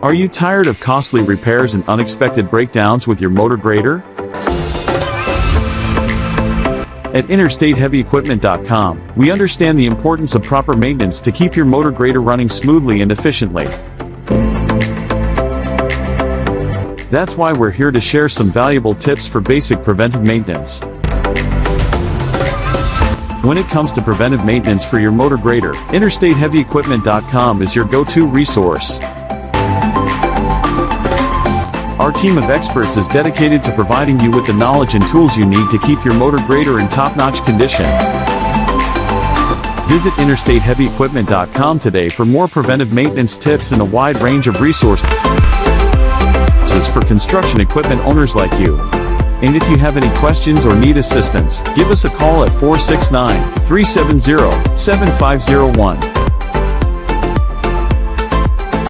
Are you tired of costly repairs and unexpected breakdowns with your motor grader? At InterstateHeavyEquipment.com, we understand the importance of proper maintenance to keep your motor grader running smoothly and efficiently. That's why we're here to share some valuable tips for basic preventive maintenance. When it comes to preventive maintenance for your motor grader, InterstateHeavyEquipment.com is your go-to resource. Our team of experts is dedicated to providing you with the knowledge and tools you need to keep your motor grader in top-notch condition. Visit InterstateHeavyEquipment.com today for more preventive maintenance tips and a wide range of resources for construction equipment owners like you. And if you have any questions or need assistance, give us a call at 469-370-7501.